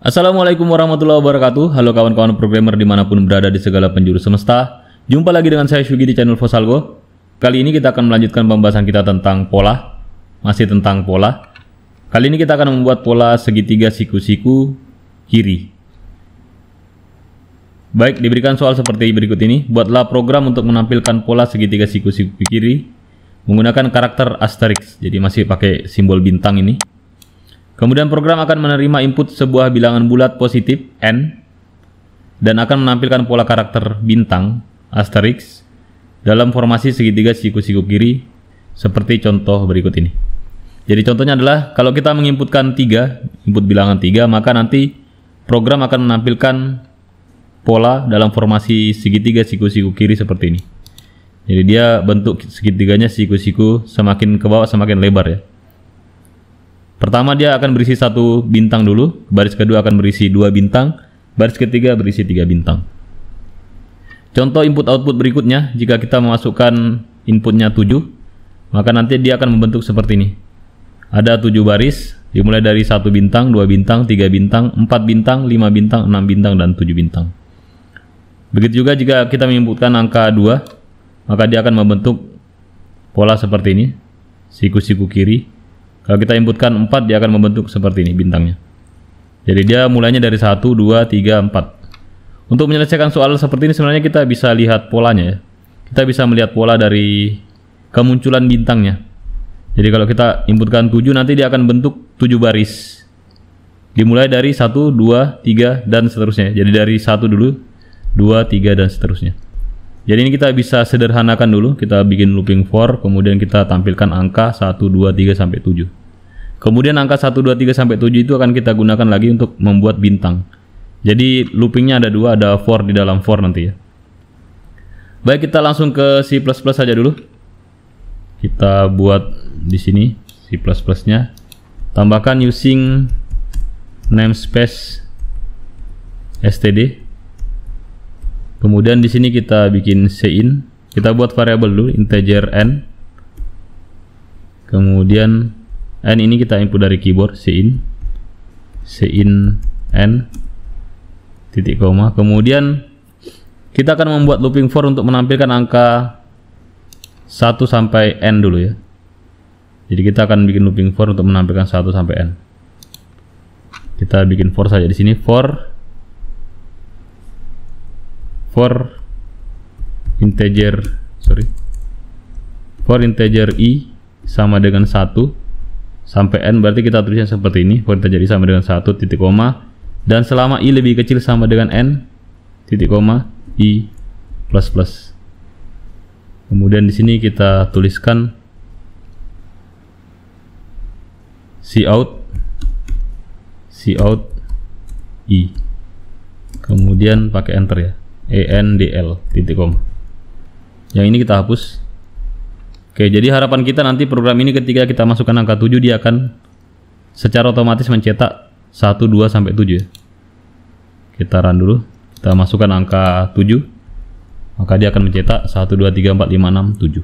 Assalamualaikum warahmatullahi wabarakatuh. Halo kawan-kawan programmer dimanapun berada di segala penjuru semesta. Jumpa lagi dengan saya Shugi di channel Fosalgo. Kali ini kita akan melanjutkan pembahasan kita tentang pola. Masih tentang pola. Kali ini kita akan membuat pola segitiga siku-siku kiri. Baik, diberikan soal seperti berikut ini. Buatlah program untuk menampilkan pola segitiga siku-siku kiri menggunakan karakter asterisk. Jadi masih pakai simbol bintang ini. Kemudian program akan menerima input sebuah bilangan bulat positif n dan akan menampilkan pola karakter bintang asterisk dalam formasi segitiga siku-siku kiri seperti contoh berikut ini. Jadi contohnya adalah kalau kita menginputkan 3, input bilangan 3, maka nanti program akan menampilkan pola dalam formasi segitiga siku-siku kiri seperti ini. Jadi dia bentuk segitiganya siku-siku semakin ke bawah semakin lebar ya. Pertama dia akan berisi 1 bintang dulu, baris kedua akan berisi 2 bintang, baris ketiga berisi 3 bintang. Contoh input output berikutnya, jika kita memasukkan inputnya 7, maka nanti dia akan membentuk seperti ini. Ada 7 baris, dimulai dari 1 bintang, 2 bintang, 3 bintang, 4 bintang, 5 bintang, 6 bintang, dan 7 bintang. Begitu juga jika kita menginputkan angka 2, maka dia akan membentuk pola seperti ini, siku-siku kiri. Kalau kita inputkan 4, dia akan membentuk seperti ini bintangnya. Jadi dia mulainya dari 1, 2, 3, 4. Untuk menyelesaikan soal seperti ini sebenarnya kita bisa lihat polanya ya. Kita bisa melihat pola dari kemunculan bintangnya. Jadi kalau kita inputkan 7, nanti dia akan bentuk 7 baris. Dimulai dari 1, 2, 3, dan seterusnya. Jadi dari 1 dulu, 2, 3, dan seterusnya. Jadi ini kita bisa sederhanakan dulu, kita bikin looping for, kemudian kita tampilkan angka 1, 2, 3, sampai 7. Kemudian angka 1, 2, 3, sampai 7 itu akan kita gunakan lagi untuk membuat bintang. Jadi loopingnya ada 2, ada for di dalam for nanti ya. Baik, kita langsung ke C++ saja dulu. Kita buat di sini C++ nya. Tambahkan using namespace std. Kemudian di sini kita bikin cin, kita buat variabel dulu integer n. Kemudian n ini kita input dari keyboard cin n titik koma. Kemudian kita akan membuat looping for untuk menampilkan angka 1 sampai n dulu ya. Jadi kita akan bikin looping for untuk menampilkan 1 sampai n. Kita bikin for saja di sini for integer i sama dengan 1 sampai n, berarti kita tulisnya seperti ini. For integer i sama dengan 1 titik koma, dan selama i lebih kecil sama dengan n titik koma i plus plus. Kemudian di sini kita tuliskan cout i, kemudian pakai enter ya, endl titik koma. Yang ini kita hapus. Oke, jadi harapan kita nanti program ini ketika kita masukkan angka 7, dia akan secara otomatis mencetak 1, 2, sampai 7 ya. Kita run dulu, kita masukkan angka 7, maka dia akan mencetak 1, 2, 3, 4, 5, 6, 7.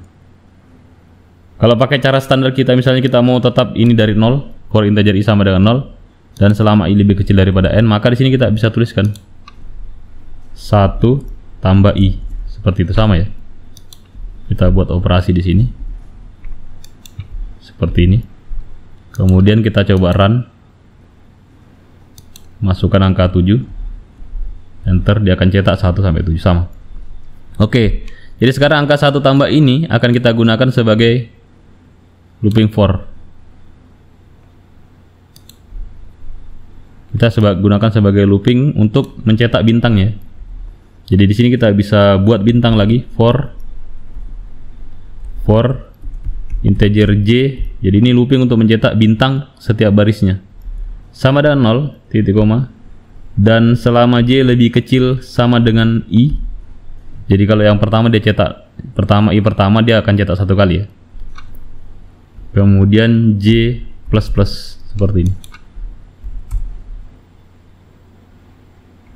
Kalau pakai cara standar kita, misalnya kita mau tetap ini dari 0, for integer i sama dengan 0, dan selama i lebih kecil daripada n, maka di sini kita bisa tuliskan 1 tambah i, seperti itu, sama ya. Kita buat operasi di sini seperti ini. Kemudian kita coba run, masukkan angka 7, enter, dia akan cetak 1 sampai 7 sama. Oke, jadi sekarang angka 1 tambah ini akan kita gunakan sebagai looping for. Kita gunakan sebagai looping untuk mencetak bintangnya. Jadi di sini kita bisa buat bintang lagi, for integer j. Jadi ini looping untuk mencetak bintang setiap barisnya sama dengan 0 titik koma, dan selama j lebih kecil sama dengan i. Jadi kalau yang pertama dia cetak i pertama, dia akan cetak 1 kali ya. Kemudian j plus plus seperti ini.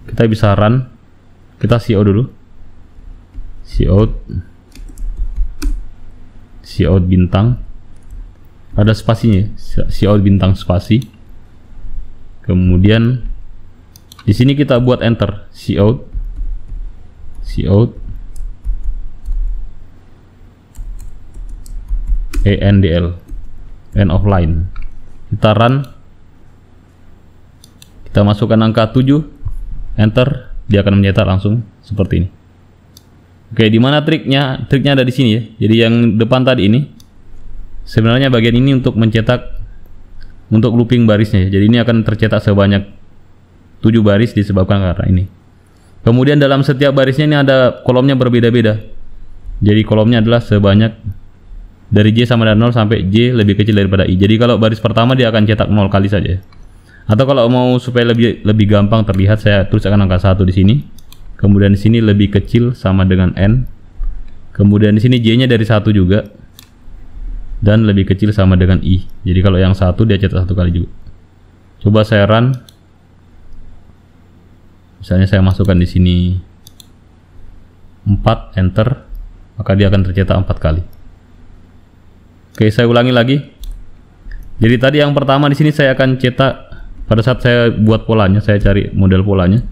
Kita bisa run. Kita cout dulu, cout bintang, ada spasinya, cout bintang spasi. Kemudian Di sini kita buat enter, cout, endl, end of line. Kita run, kita masukkan angka 7, enter, dia akan mencetak langsung seperti ini. Oke, di mana triknya? Triknya ada di sini ya. Jadi yang depan tadi ini sebenarnya bagian ini untuk mencetak, untuk looping barisnya ya. Jadi ini akan tercetak sebanyak 7 baris disebabkan karena ini. Kemudian dalam setiap barisnya ini ada kolomnya berbeda-beda. Jadi kolomnya adalah sebanyak dari J sama dengan 0 sampai J lebih kecil daripada I. Jadi kalau baris pertama dia akan cetak 0 kali saja. Atau kalau mau supaya lebih gampang terlihat, saya tuliskan angka 1 di sini. Kemudian di sini lebih kecil sama dengan N. Kemudian di sini J-nya dari 1 juga. Dan lebih kecil sama dengan I. Jadi kalau yang 1 dia cetak 1 kali juga. Coba saya run. Misalnya saya masukkan di sini 4, enter, maka dia akan tercetak 4 kali. Oke, saya ulangi lagi. Jadi tadi yang pertama di sini saya akan cetak pada saat saya buat polanya, saya cari model polanya.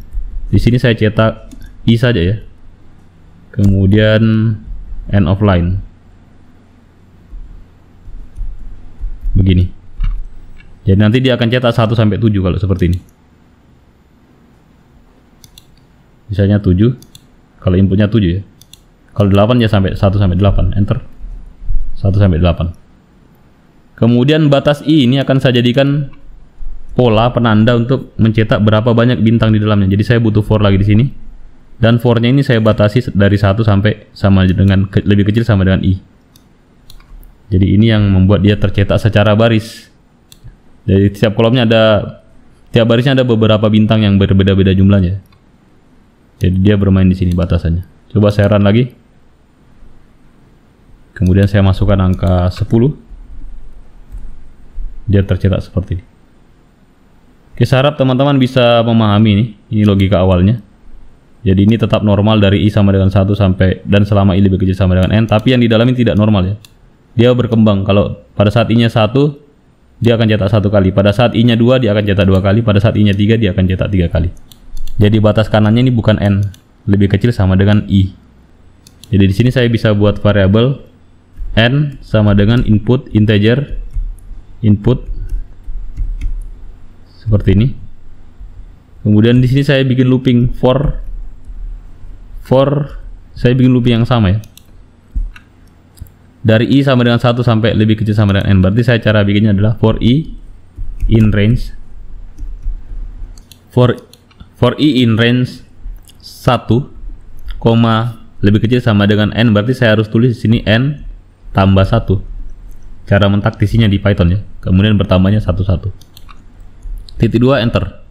Di sini saya cetak I saja ya. Kemudian end of line. Begini. Jadi nanti dia akan cetak 1 sampai 7 kalau seperti ini. Misalnya 7, kalau inputnya 7 ya. Kalau 8 ya sampai 1 sampai 8, enter. 1 sampai 8. Kemudian batas I ini akan saya jadikan pola penanda untuk mencetak berapa banyak bintang di dalamnya. Jadi saya butuh for lagi di sini. Dan for-nya ini saya batasi dari 1 sampai sama dengan lebih kecil sama dengan I. Jadi ini yang membuat dia tercetak secara baris. Jadi setiap kolomnya tiap barisnya ada beberapa bintang yang berbeda-beda jumlahnya. Jadi dia bermain di sini batasannya. Coba saya run lagi. Kemudian saya masukkan angka 10. Dia tercetak seperti ini. Oke, saya harap teman-teman bisa memahami ini. Ini logika awalnya. Jadi ini tetap normal dari I sama dengan 1 sampai dan selama I lebih kecil sama dengan N. Tapi yang di dalam ini tidak normal ya. Dia berkembang. Kalau pada saat I-nya 1, dia akan cetak 1 kali. Pada saat I-nya 2, dia akan cetak 2 kali. Pada saat I-nya 3, dia akan cetak 3 kali. Jadi batas kanannya ini bukan N, lebih kecil sama dengan I. Jadi di sini saya bisa buat variabel N sama dengan input integer, input seperti ini. Kemudian di sini saya bikin looping for saya bikin looping yang sama ya. Dari I sama dengan 1 sampai lebih kecil sama dengan N. Berarti saya cara bikinnya adalah for I in range for I in range 1, lebih kecil sama dengan N. Berarti saya harus tulis di sini N tambah 1. Cara mentaktisinya di Python ya. Kemudian bertambahnya 1, 1. Titik 2, enter.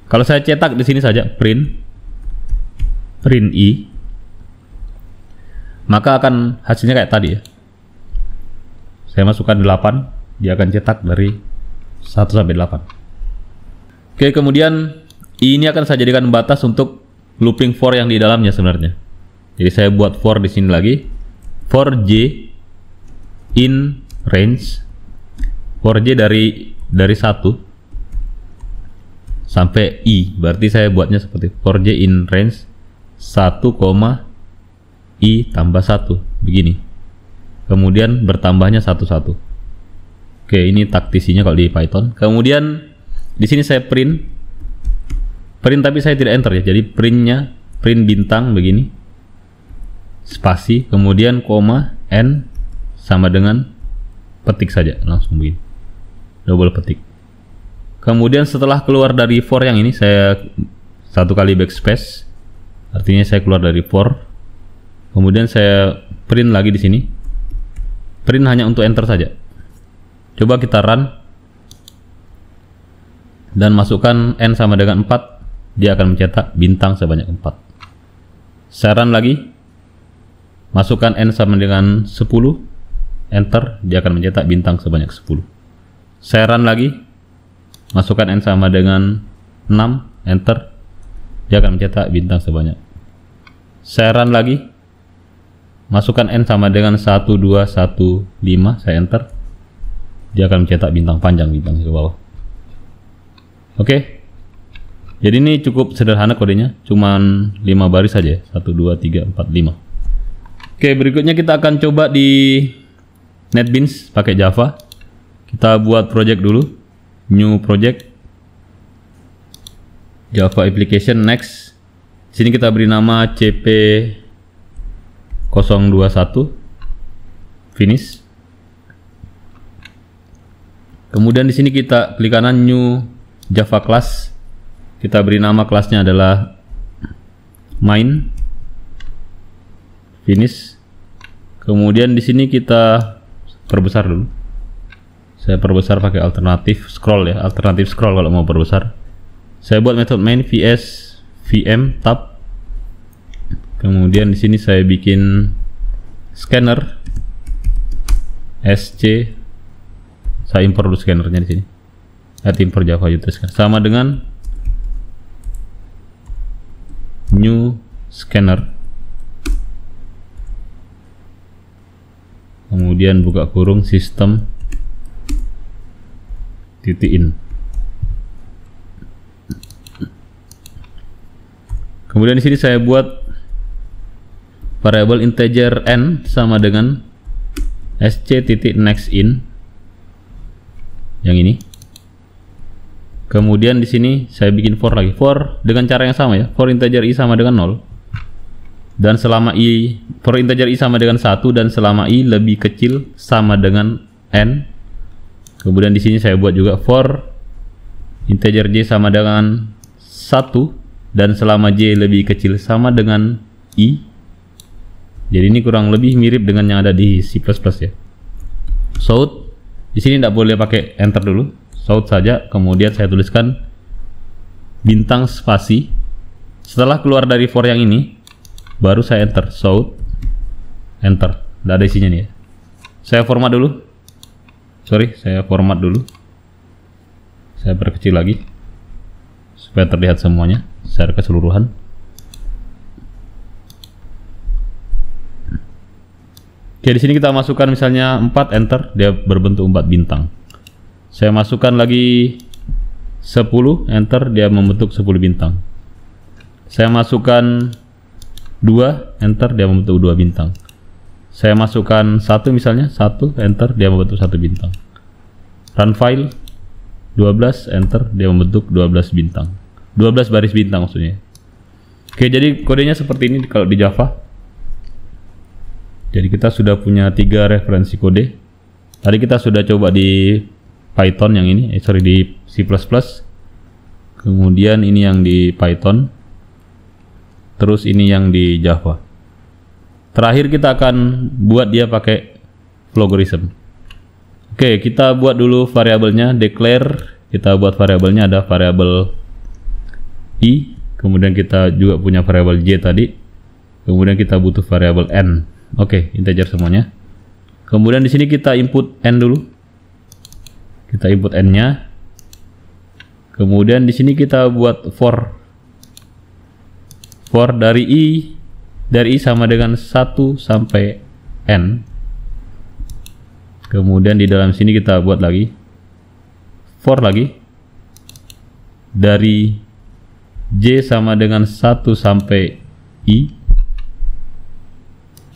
Kalau saya cetak di sini saja print I, maka akan hasilnya kayak tadi ya. Saya masukkan 8, dia akan cetak dari 1 sampai 8. Oke, kemudian I ini akan saya jadikan batas untuk looping for yang di dalamnya sebenarnya. Jadi saya buat for di sini lagi. For J in range, for J dari 1 sampai I. Berarti saya buatnya seperti for J in range 1, I tambah 1 begini. Kemudian bertambahnya 1, 1. Oke, ini taktisinya kalau di Python. Kemudian di sini saya print tapi saya tidak enter ya. Jadi print bintang begini, spasi, kemudian koma, N sama dengan petik saja, langsung begini, double petik. Kemudian setelah keluar dari for yang ini, saya 1 kali backspace, artinya saya keluar dari for. Kemudian saya print lagi di sini, print hanya untuk enter saja. Coba kita run dan masukkan N sama dengan 4, dia akan mencetak bintang sebanyak 4. Saya run lagi, masukkan N sama dengan 10, enter, dia akan mencetak bintang sebanyak 10. Saya run lagi, masukkan N sama dengan 6, enter, dia akan mencetak bintang sebanyak. Saya run lagi, masukkan N sama dengan 1, 2, 1, 5, saya enter, dia akan mencetak bintang panjang, bintang ke bawah. Oke, Jadi ini cukup sederhana kodenya, cuman 5 baris saja, 1, 2, 3, 4, 5. Oke, berikutnya kita akan coba di NetBeans pakai Java. Kita buat project dulu, new project, Java application, next. Sini kita beri nama CP021, finish. Kemudian di sini kita klik kanan new Java class. Kita beri nama kelasnya adalah main, finish. Kemudian di sini kita perbesar dulu. Saya perbesar pakai alternatif scroll ya, alternatif scroll kalau mau perbesar. Saya buat metode main vs vm tab. Kemudian di sini saya bikin scanner sc. Saya import dulu scannernya di sini. Add import Java util scanner sama dengan new scanner. Kemudian buka kurung system .in. Kemudian di sini saya buat variabel integer n sama dengan sc.nextIn yang ini. Kemudian di sini saya bikin for lagi, for dengan cara yang sama ya, for integer i sama dengan 0 dan selama i, for integer i sama dengan 1 dan selama i lebih kecil sama dengan n. Kemudian di sini saya buat juga for integer j sama dengan 1 dan selama j lebih kecil sama dengan i. Jadi ini kurang lebih mirip dengan yang ada di C++ ya. Shout di sini tidak boleh pakai enter dulu, shout saja. Kemudian saya tuliskan bintang spasi. Setelah keluar dari for yang ini, baru saya enter, shout enter. Tidak ada isinya nih ya. Saya format dulu. Saya format dulu. Saya perkecil lagi supaya terlihat semuanya secara keseluruhan. Oke, di sini kita masukkan misalnya 4, enter, dia berbentuk 4 bintang. Saya masukkan lagi 10, enter, dia membentuk 10 bintang. Saya masukkan 2, enter, dia membentuk 2 bintang. Saya masukkan 1 misalnya, 1, enter, dia membentuk 1 bintang. Run file 12, enter, dia membentuk 12 bintang. 12 baris bintang maksudnya. Oke, jadi kodenya seperti ini kalau di Java. Jadi kita sudah punya 3 referensi kode. Tadi kita sudah coba di Python yang ini, di C++. Kemudian ini yang di Python. Terus ini yang di Java. Terakhir kita akan buat dia pakai logarithm. Oke, kita buat dulu variabelnya, declare. Kita buat variabelnya ada variabel i. Kemudian kita juga punya variabel j tadi. Kemudian kita butuh variabel n. Oke, integer semuanya. Kemudian di sini kita input n dulu. Kita input n-nya. Kemudian di sini kita buat for. For dari i sama dengan 1 sampai n. Kemudian di dalam sini kita buat lagi for lagi dari j sama dengan 1 sampai i.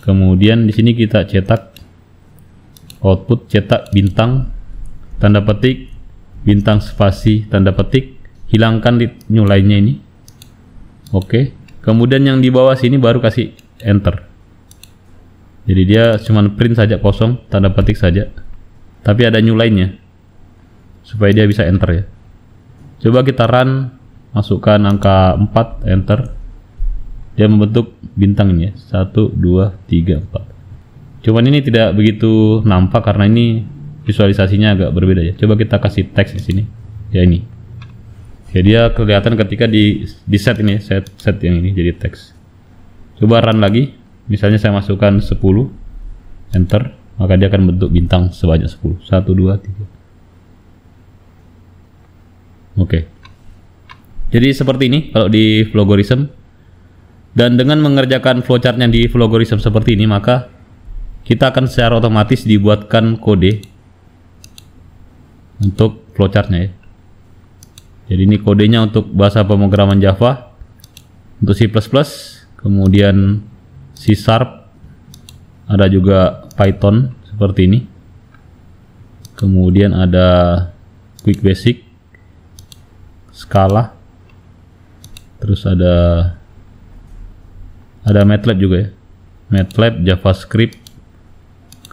Kemudian di sini kita cetak output, cetak bintang, tanda petik, bintang spasi, tanda petik, hilangkan new line-nya ini. Oke. Kemudian yang di bawah sini baru kasih enter. Jadi dia cuma print saja kosong, tanda petik saja. Tapi ada new line-nya supaya dia bisa enter ya. Coba kita run, masukkan angka 4, enter. Dia membentuk bintang ini ya, 1, 2, 3, 4. Cuman ini tidak begitu nampak karena ini visualisasinya agak berbeda ya. Coba kita kasih teks di sini. Ya ini. Ya dia kelihatan ketika di set ini, set yang ini jadi teks. Coba run lagi. Misalnya saya masukkan 10, enter, maka dia akan bentuk bintang sebanyak 10. 1, 2, 3. Oke. Jadi seperti ini kalau di logarithm. Dan dengan mengerjakan flowchart-nya di logarithm seperti ini, maka kita akan secara otomatis dibuatkan kode untuk flowchart-nya ya. Jadi ini kodenya untuk bahasa pemrograman Java. Untuk C++, kemudian C#, ada juga Python seperti ini. Kemudian ada Quick Basic, Scala, terus ada MATLAB juga ya, MATLAB, JavaScript,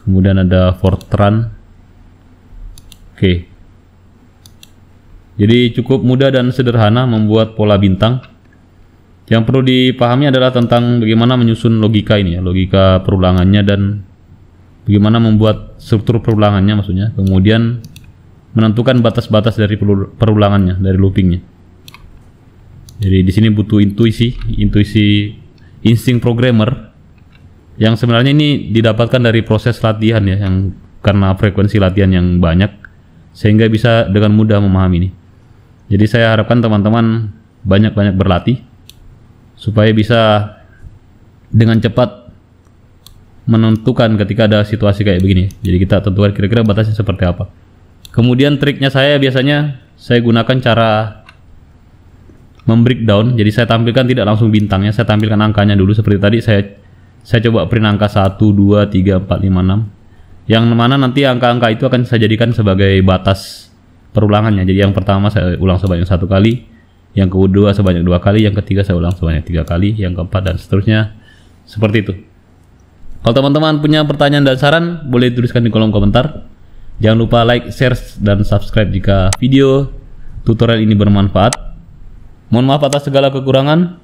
kemudian ada Fortran. Oke. Jadi cukup mudah dan sederhana membuat pola bintang. Yang perlu dipahami adalah tentang bagaimana menyusun logika ini ya, logika perulangannya dan bagaimana membuat struktur perulangannya maksudnya. Kemudian menentukan batas-batas dari perulangannya, dari loopingnya. Jadi di sini butuh intuisi, insting programmer yang sebenarnya ini didapatkan dari proses latihan ya, yang karena frekuensi latihan yang banyak sehingga bisa dengan mudah memahami ini. Jadi saya harapkan teman-teman banyak-banyak berlatih supaya bisa dengan cepat menentukan ketika ada situasi kayak begini. Jadi kita tentukan kira-kira batasnya seperti apa. Kemudian triknya saya biasanya saya gunakan cara membreakdown. Jadi saya tampilkan tidak langsung bintangnya, saya tampilkan angkanya dulu seperti tadi. Saya coba print angka 1, 2, 3, 4, 5, 6. Yang mana nanti angka-angka itu akan saya jadikan sebagai batas perulangannya. Jadi yang pertama saya ulang sebanyak 1 kali, yang kedua sebanyak 2 kali, yang ketiga saya ulang sebanyak 3 kali, yang keempat dan seterusnya. Seperti itu. Kalau teman-teman punya pertanyaan dan saran, boleh tuliskan di kolom komentar. Jangan lupa like, share, dan subscribe jika video tutorial ini bermanfaat. Mohon maaf atas segala kekurangan.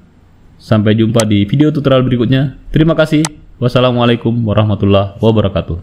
Sampai jumpa di video tutorial berikutnya. Terima kasih. Wassalamualaikum warahmatullahi wabarakatuh.